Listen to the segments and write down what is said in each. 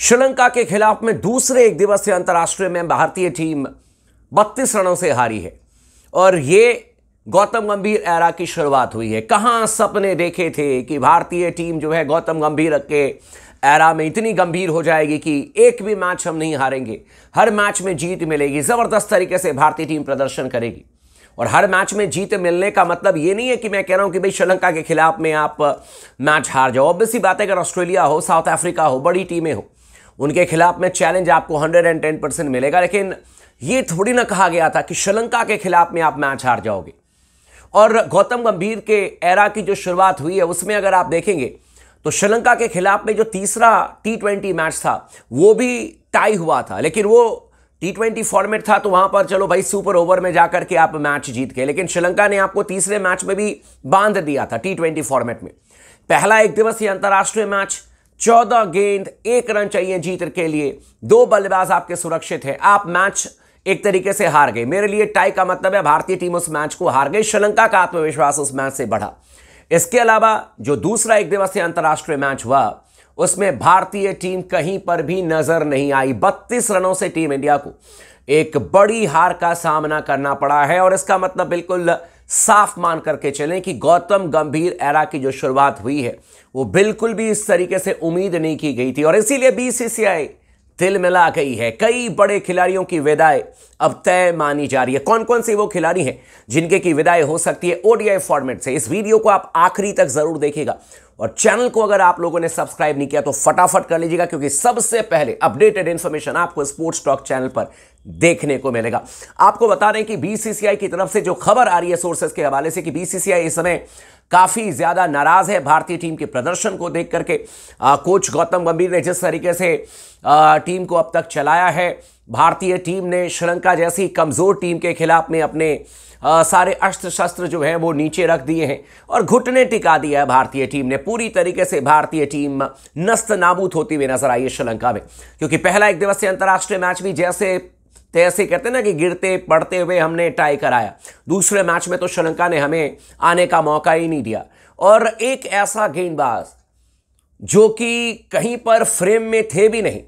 श्रीलंका के खिलाफ में दूसरे एक दिवसीय अंतर्राष्ट्रीय में भारतीय टीम 32 रनों से हारी है और ये गौतम गंभीर एरा की शुरुआत हुई है। कहां सपने देखे थे कि भारतीय टीम जो है गौतम गंभीर के एरा में इतनी गंभीर हो जाएगी कि एक भी मैच हम नहीं हारेंगे, हर मैच में जीत मिलेगी, जबरदस्त तरीके से भारतीय टीम प्रदर्शन करेगी। और हर मैच में जीत मिलने का मतलब ये नहीं है कि मैं कह रहा हूं कि भाई श्रीलंका के खिलाफ में आप मैच हार जाओ। ऑब्वियसली बात है, अगर ऑस्ट्रेलिया हो, साउथ अफ्रीका हो, बड़ी टीमें हो, उनके खिलाफ में चैलेंज आपको 110% मिलेगा। लेकिन ये थोड़ी ना कहा गया था कि श्रीलंका के खिलाफ में आप मैच हार जाओगे। और गौतम गंभीर के एरा की जो शुरुआत हुई है उसमें अगर आप देखेंगे तो श्रीलंका के खिलाफ में जो तीसरा T20 मैच था वो भी टाई हुआ था, लेकिन वो T20 फॉर्मेट था तो वहां पर चलो भाई सुपर ओवर में जाकर के आप मैच जीत गए। लेकिन श्रीलंका ने आपको तीसरे मैच में भी बांध दिया था T20 फॉर्मेट में। पहला एक दिवसीय अंतर्राष्ट्रीय मैच, 14 गेंद 1 रन चाहिए जीत के लिए, 2 बल्लेबाज आपके सुरक्षित हैं, आप मैच एक तरीके से हार गए। मेरे लिए टाई का मतलब है भारतीय टीम उस मैच को हार गई, श्रीलंका का आत्मविश्वास उस मैच से बढ़ा। इसके अलावा जो दूसरा एक दिवसीय अंतर्राष्ट्रीय मैच हुआ उसमें भारतीय टीम कहीं पर भी नजर नहीं आई। 32 रनों से टीम इंडिया को एक बड़ी हार का सामना करना पड़ा है और इसका मतलब बिल्कुल साफ मान करके चलें कि गौतम गंभीर एरा की जो शुरुआत हुई है वो बिल्कुल भी इस तरीके से उम्मीद नहीं की गई थी और इसीलिए BCCI दिल मिला गई है। कई बड़े खिलाड़ियों की विदाई अब तय मानी जा रही है। कौन कौन से वो खिलाड़ी हैं जिनके की विदाई हो सकती है ODI फॉर्मेट से? इस वीडियो को आप आखिरी तक जरूर देखिएगा और चैनल को अगर आप लोगों ने सब्सक्राइब नहीं किया तो फटाफट कर लीजिएगा, क्योंकि सबसे पहले अपडेटेड इंफॉर्मेशन आपको स्पोर्ट्स टॉक चैनल पर देखने को मिलेगा। आपको बता दें कि BCCI की तरफ से जो खबर आ रही है सोर्सेस के हवाले से कि BCCI इस समय काफी ज्यादा नाराज है भारतीय टीम के प्रदर्शन को देख करके। कोच गौतम गंभीर ने जिस तरीके से टीम को अब तक चलाया है, भारतीय टीम ने श्रीलंका जैसी कमजोर टीम के खिलाफ में अपने सारे अस्त्र शस्त्र जो है वो नीचे रख दिए हैं और घुटने टिका दिया है भारतीय टीम ने। पूरी तरीके से भारतीय टीम नस्त नाबूद होती हुई नजर आई है श्रीलंका में, क्योंकि पहला एक दिवसीय अंतर्राष्ट्रीय मैच भी जैसे तैसे कहते हैं ना कि गिरते पड़ते हुए हमने टाई कराया। दूसरे मैच में तो श्रीलंका ने हमें आने का मौका ही नहीं दिया और एक ऐसा गेंदबाज जो कि कहीं पर फ्रेम में थे भी नहीं,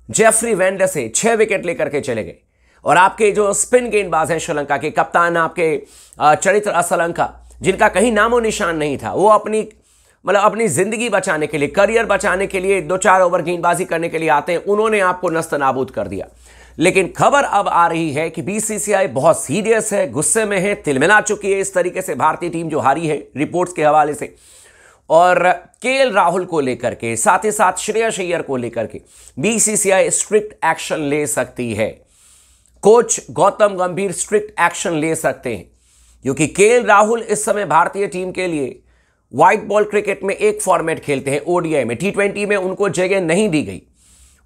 जेफरी वेंडसे 6 विकेट लेकर के चले गए। और आपके जो स्पिन गेंदबाज हैं श्रीलंका के कप्तान आपके चरित्र असलंका, जिनका कहीं नामो निशान नहीं था, वो अपनी जिंदगी बचाने के लिए, करियर बचाने के लिए 2-4 ओवर गेंदबाजी करने के लिए आते हैं, उन्होंने आपको नस्त नाबूद कर दिया। लेकिन खबर अब आ रही है कि BCCI बहुत सीरियस है, गुस्से में है, तिलमिला चुकी है इस तरीके से भारतीय टीम जो हारी है रिपोर्ट्स के हवाले से। और KL राहुल को लेकर के, साथ ही साथ श्रेयस अय्यर को लेकर के BCCI स्ट्रिक्ट एक्शन ले सकती है। कोच गौतम गंभीर स्ट्रिक्ट एक्शन ले सकते हैं, क्योंकि KL राहुल इस समय भारतीय टीम के लिए व्हाइट बॉल क्रिकेट में एक फॉर्मेट खेलते हैं, ODI में। T20 में उनको जगह नहीं दी गई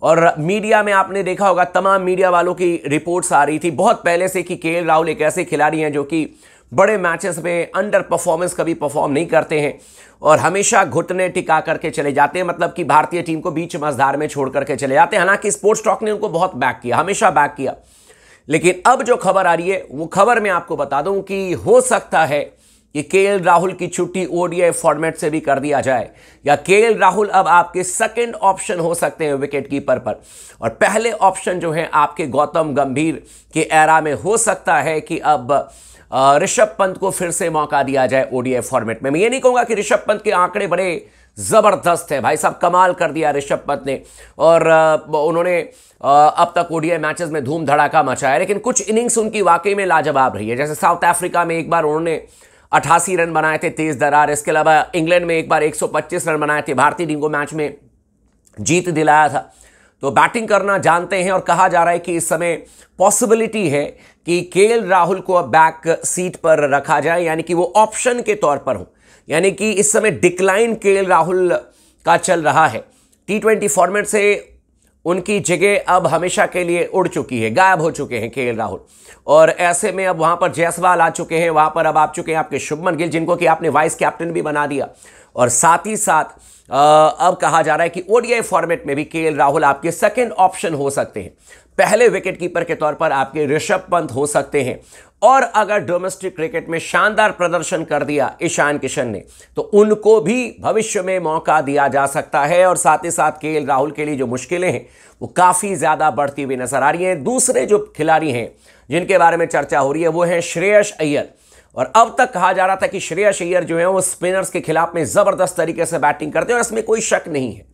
और मीडिया में आपने देखा होगा, तमाम मीडिया वालों की रिपोर्ट्स आ रही थी बहुत पहले से कि KL राहुल एक ऐसे खिलाड़ी हैं जो कि बड़े मैचेस में अंडर परफॉर्मेंस कभी परफॉर्म नहीं करते हैं और हमेशा घुटने टिका करके चले जाते हैं, मतलब कि भारतीय टीम को बीच मझधार में छोड़ करके चले जाते हैं। हालांकि स्पोर्ट्स टॉक ने उनको बहुत बैक किया, हमेशा बैक किया। लेकिन अब जो खबर आ रही है वो खबर मैं आपको बता दूं कि हो सकता है कि KL राहुल की छुट्टी ODI फॉर्मेट से भी कर दिया जाए, या KL राहुल अब आपके सेकंड ऑप्शन हो सकते हैं विकेट कीपर पर, और पहले ऑप्शन जो है आपके गौतम गंभीर के एरा में हो सकता है कि अब ऋषभ पंत को फिर से मौका दिया जाए ODI फॉर्मेट में। मैं ये नहीं कहूंगा कि ऋषभ पंत के आंकड़े बड़े जबरदस्त है, भाई साहब कमाल कर दिया ऋषभ पंत ने और उन्होंने अब तक ODI मैचेस में धूम धड़ाका मचाया, लेकिन कुछ इनिंग्स उनकी वाकई में लाजवाब रही है। जैसे साउथ अफ्रीका में एक बार उन्होंने 88 रन बनाए थे तेज दरार, इसके अलावा इंग्लैंड में एक बार 125 रन बनाए थे, भारतीय टीम को मैच में जीत दिलाया था। तो बैटिंग करना जानते हैं और कहा जा रहा है कि इस समय पॉसिबिलिटी है कि KL राहुल को अब बैक सीट पर रखा जाए, यानी कि वो ऑप्शन के तौर पर हो। यानी कि इस समय डिक्लाइन KL राहुल का चल रहा है। T20 फॉर्मेट से उनकी जगह अब हमेशा के लिए उड़ चुकी है, गायब हो चुके हैं KL राहुल। और ऐसे में अब वहां पर जायसवाल आ चुके हैं, वहां पर अब आ चुके हैं आपके शुभमन गिल, जिनको कि आपने वाइस कैप्टन भी बना दिया। और साथ ही साथ अब कहा जा रहा है कि ओडीआई फॉर्मेट में भी केएल राहुल आपके सेकंड ऑप्शन हो सकते हैं। पहले विकेटकीपर के तौर पर आपके ऋषभ पंत हो सकते हैं, और अगर डोमेस्टिक क्रिकेट में शानदार प्रदर्शन कर दिया ईशान किशन ने तो उनको भी भविष्य में मौका दिया जा सकता है। और साथ ही साथ केएल राहुल के लिए जो मुश्किलें हैं वो काफी ज्यादा बढ़ती हुई नजर आ रही हैं। दूसरे जो खिलाड़ी हैं जिनके बारे में चर्चा हो रही है वो है श्रेयस अय्यर। और अब तक कहा जा रहा था कि श्रेयस अय्यर जो है वो स्पिनर्स के खिलाफ में जबरदस्त तरीके से बैटिंग करते हैं और इसमें कोई शक नहीं है।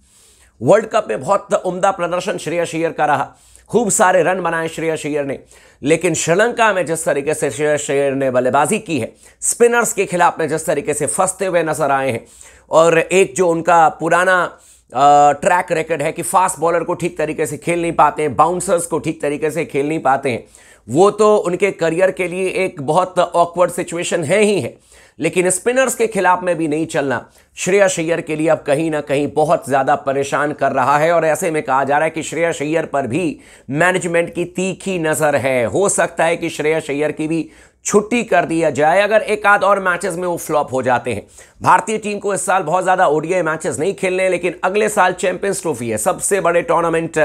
वर्ल्ड कप में बहुत उम्दा प्रदर्शन श्रेयस अय्यर का रहा, खूब सारे रन बनाए श्रेयस अय्यर ने, लेकिन श्रीलंका में जिस तरीके से श्रेयस अय्यर ने बल्लेबाजी की है, स्पिनर्स के खिलाफ में जिस तरीके से फंसते हुए नजर आए हैं, और एक जो उनका पुराना ट्रैक रिकॉर्ड है कि फास्ट बॉलर को ठीक तरीके से खेल नहीं पाते हैं, बाउंसर्स को ठीक तरीके से खेल नहीं पाते हैं, वो तो उनके करियर के लिए एक बहुत ऑकवर्ड सिचुएशन है ही है। लेकिन स्पिनर्स के खिलाफ में भी नहीं चलना श्रेयस अय्यर के लिए अब कहीं ना कहीं बहुत ज्यादा परेशान कर रहा है। और ऐसे में कहा जा रहा है कि श्रेयस अय्यर पर भी मैनेजमेंट की तीखी नजर है। हो सकता है कि श्रेयस अय्यर की भी छुट्टी कर दिया जाए अगर एक आध और मैचेस में वो फ्लॉप हो जाते हैं। भारतीय टीम को इस साल बहुत ज्यादा ओडीआई मैचेस नहीं खेलने हैं, लेकिन अगले साल चैंपियंस ट्रॉफी है, सबसे बड़े टूर्नामेंट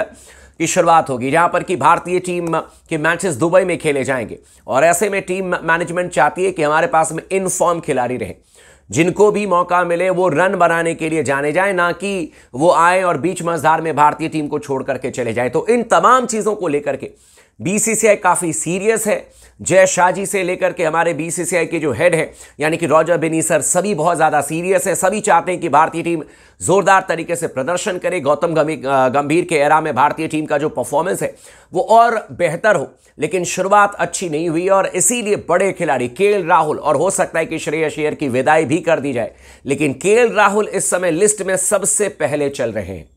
की शुरुआत होगी जहां पर कि भारतीय टीम के मैचेस दुबई में खेले जाएंगे। और ऐसे में टीम मैनेजमेंट चाहती है कि हमारे पास में इन फॉर्म खिलाड़ी रहे, जिनको भी मौका मिले वो रन बनाने के लिए जाने जाए, ना कि वो आए और बीच मझधार में भारतीय टीम को छोड़ करके चले जाए। तो इन तमाम चीजों को लेकर के बीसीसीआई काफी सीरियस है। जय शाह जी से लेकर के हमारे बीसीसीआई के जो हेड है यानी कि रॉजर बिनी सर, सभी बहुत ज्यादा सीरियस है। सभी चाहते हैं कि भारतीय टीम जोरदार तरीके से प्रदर्शन करे। गौतम गंभीर के एरा में भारतीय टीम का जो परफॉर्मेंस है वो और बेहतर हो, लेकिन शुरुआत अच्छी नहीं हुई और इसीलिए बड़े खिलाड़ी केएल राहुल, और हो सकता है कि श्रेयस अय्यर की विदाई भी कर दी जाए, लेकिन केएल राहुल इस समय लिस्ट में सबसे पहले चल रहे हैं।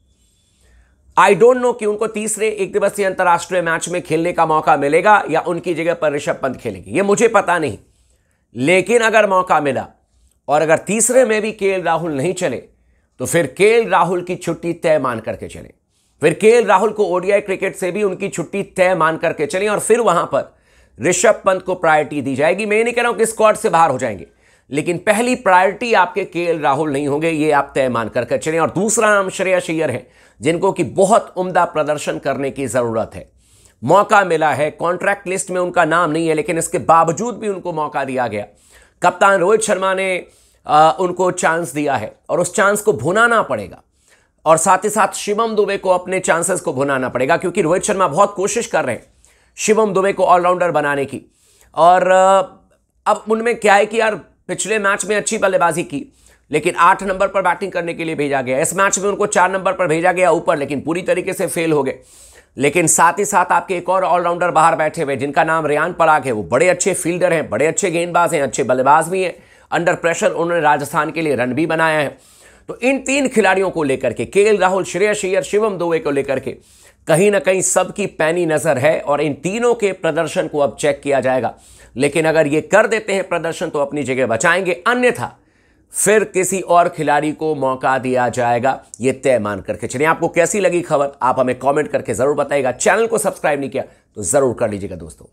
आई डोंट नो कि उनको तीसरे एक दिवसीय अंतरराष्ट्रीय मैच में खेलने का मौका मिलेगा या उनकी जगह पर ऋषभ पंत खेलेंगे, ये मुझे पता नहीं। लेकिन अगर मौका मिला और अगर तीसरे में भी केएल राहुल नहीं चले तो फिर केएल राहुल की छुट्टी तय मान करके चले, फिर केएल राहुल को ओडीआई क्रिकेट से भी उनकी छुट्टी तय मान करके चलें और फिर वहां पर ऋषभ पंत को प्रायोरिटी दी जाएगी। मैं नहीं कह रहा हूं कि स्क्वाड से बाहर हो जाएंगे, लेकिन पहली प्रायोरिटी आपके केएल राहुल नहीं होंगे, ये आप तय मान करके चलें। और दूसरा नाम श्रेयस अय्यर है, जिनको कि बहुत उम्दा प्रदर्शन करने की जरूरत है। मौका मिला है, कॉन्ट्रैक्ट लिस्ट में उनका नाम नहीं है, लेकिन इसके बावजूद भी उनको मौका दिया गया। कप्तान रोहित शर्मा ने उनको चांस दिया है और उस चांस को भुनाना पड़ेगा, और साथ ही साथ शिवम दुबे को अपने चांसेस को भुनाना पड़ेगा, क्योंकि रोहित शर्मा बहुत कोशिश कर रहे हैं शिवम दुबे को ऑलराउंडर बनाने की। और अब उनमें क्या है कि यार पिछले मैच में अच्छी बल्लेबाजी की, लेकिन 8 नंबर पर बैटिंग करने के लिए भेजा गया। इस मैच में उनको 4 नंबर पर भेजा गया ऊपर, लेकिन पूरी तरीके से फेल हो गए। लेकिन साथ ही साथ आपके एक और ऑलराउंडर बाहर बैठे हुए जिनका नाम रेयान पराग है, वो बड़े अच्छे फील्डर हैं, बड़े अच्छे गेंदबाज हैं, अच्छे बल्लेबाज भी हैं। अंडर प्रेशर उन्होंने राजस्थान के लिए रन भी बनाया है। तो इन 3 खिलाड़ियों को लेकर के, केएल राहुल, श्रेयस अय्यर, शिवम दुबे को लेकर के कहीं ना कहीं सबकी पैनी नजर है और इन तीनों के प्रदर्शन को अब चेक किया जाएगा। लेकिन अगर ये कर देते हैं प्रदर्शन तो अपनी जगह बचाएंगे, अन्यथा फिर किसी और खिलाड़ी को मौका दिया जाएगा, ये तय मान करके चलिए। आपको कैसी लगी खबर आप हमें कमेंट करके जरूर बताइएगा। चैनल को सब्सक्राइब नहीं किया तो जरूर कर लीजिएगा दोस्तों।